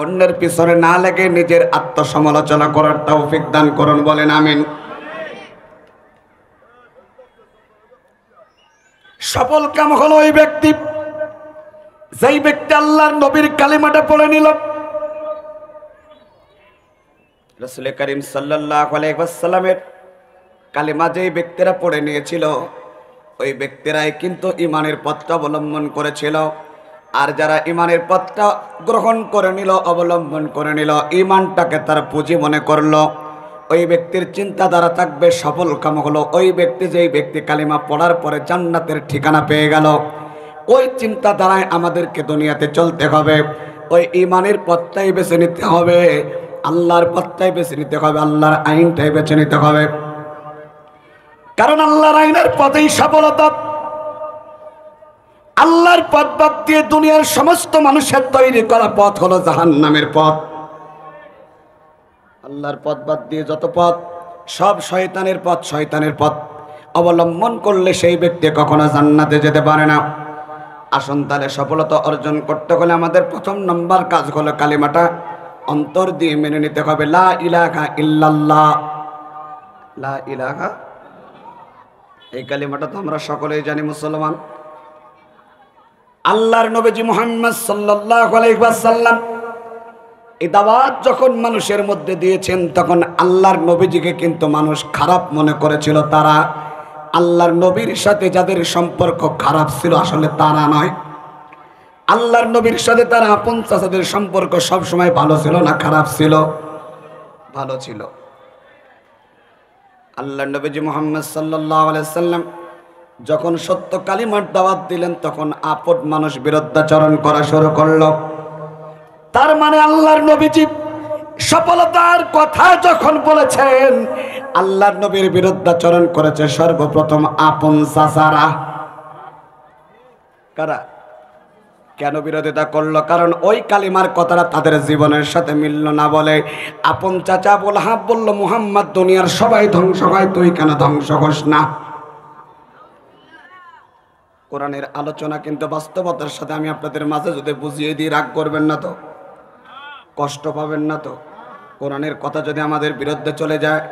অন্যের পিছনে না লেগে নিজের আত্মসমালোচনা করার তৌফিক দান করুন, বলেন আমিন। সফল কাম হলো ওই ব্যক্তি যেই ব্যক্তি আল্লাহর নবীর কালিমাটা পড়ে নিল। রাসূল করিম সাল্লাল্লাহু আলাইহি ওয়াসাল্লামের কালিমা যেই ব্যক্তিরা পড়ে নিয়েছিল ওই ব্যক্তিরাই কিন্তু ঈমানের পথটা অবলম্বন করেছিল। আর যারা ঈমানের পথটা গ্রহণ করে নিল, অবলম্বন করে নিল, ঈমানটাকে তার পুঁজি মনে করলো, ওই ব্যক্তির চিন্তাধারা থাকবে সফল কাম হলো ওই ব্যক্তি যেই ব্যক্তি কালিমা পড়ার পরে জান্নাতের ঠিকানা পেয়ে গেল। ওই চিন্তাধারায় আমাদেরকে দুনিয়াতে চলতে হবে, ওই ঈমানের পথটাই বেছে নিতে হবে, আল্লাহর পথটাই বেছে নিতে হবে, আল্লাহর আইনটাই বেছে নিতে হবে। কারণ আল্লাহর আইনের পথেই সফলতা। আল্লাহর পথ বাদ দিয়ে দুনিয়ার সমস্ত মানুষের তৈরি করা পথ হলো জাহান্নামের পথ। আল্লাহর পথ বাদ দিয়ে যত পথ সব শয়তানের পথ, শয়তানের পথ অবলম্বন করলে সেই ব্যক্তি কখনো জান্নাতে যেতে পারে না। আসুন তাহলে সফলতা অর্জন করতে হলে আমাদের প্রথম নম্বর কাজ হলো কালিমাটা অন্তর দিয়ে মেনে নিতে হবে, লা ইলাহা ইল্লাল্লাহ। লা ইলাহা, এই কালিমাটা তো আমরা সকলেই জানি মুসলমান। আল্লাহর নবীজি মুহাম্মদ সাল্লাল্লাহু আলাইহি ওয়াসাল্লাম এই দাওয়াত যখন মানুষের মধ্যে দিয়েছেন তখন আল্লাহর নবীজিকে কিন্তু মানুষ খারাপ মনে করেছিল। তারা আল্লাহর নবীর সাথে যাদের সম্পর্ক খারাপ ছিল আসলে তারা নয়, আল্লাহর নবীর সাথে তারা আপন চাচাদের সম্পর্ক সবসময় ভালো ছিল না খারাপ ছিল? ভালো ছিল। আল্লাহর নবীজি মুহাম্মদ সাল্লাল্লাহু আলাইহি ওয়াসাল্লাম যখন সত্য কালিমার দাওয়াত দিলেন তখন আপন মানুষ বিরুদ্ধাচরণ করা শুরু করলো। তার মানে আল্লাহর নবীজি সফলতার কথা যখন বলেছেন আল্লাহর নবীর বিরুদ্ধাচরণ করেছে সর্বপ্রথম আপন চাচারা। কারা? কেন বিরোধিতা করলো? কারণ ওই কালিমার কথাটা তাদের জীবনের সাথে মিলল না বলে আপন চাচা আবুল আহাব বলল, মুহাম্মদ দুনিয়ার সবাই ধ্বংস হয়, তুই কেন ধ্বংস হোস না? কোরআনের আলোচনা কিন্তু বাস্তবতার সাথে আমি আপনাদের মাঝে যদি বুঝিয়ে দিই রাগ করবেন না তো, কষ্ট পাবেন না তো? কোরআনের কথা যদি আমাদের বিরুদ্ধে চলে যায়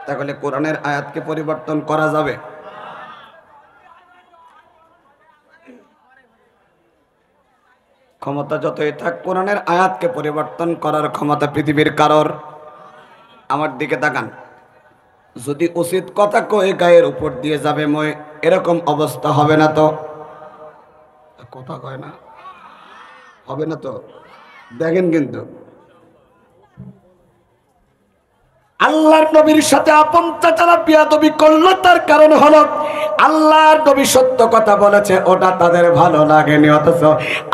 তাহলে কোরআনের আয়াতকে পরিবর্তন করা যাবে? ক্ষমতা যতই থাক কোরআনের আয়াতকে পরিবর্তন করার ক্ষমতা পৃথিবীর কারোর। আমার দিকে তাকান, যদি উচিত কথা কয়ে গায়ের উপর দিয়ে যাবে মই, এরকম অবস্থা হবে না তো? কথা কয় না, হবে না তো? দেখেন কিন্তু আল্লাহর নবীর সাথে আপন চাচারা বিয়াদবি করলো, তার কারণ হলো আল্লাহর নবী সত্য কথা বলেছে, ওটা তাদের ভালো লাগেনি, অথচ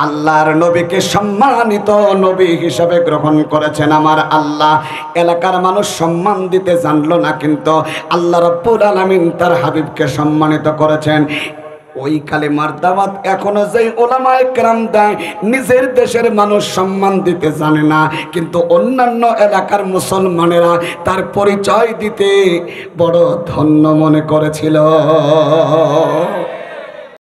আল্লাহর নবীকে সম্মানিত নবী হিসাবে গ্রহণ করেছেন আমার আল্লাহ। এলাকার মানুষ সম্মান দিতে জানলো না, কিন্তু আল্লাহ রাব্বুল আলামিন তার হাবিবকে সম্মানিত করেছেন। ওই কালিমার দাওয়াত এখনো যেই উলামায়ে কেরাম দেয়, নিজের দেশের মানুষ সম্মান দিতে জানে না, কিন্তু অন্যান্য এলাকার মুসলমানেরা তার পরিচয় দিতে বড় ধন্য মনে করেছিল।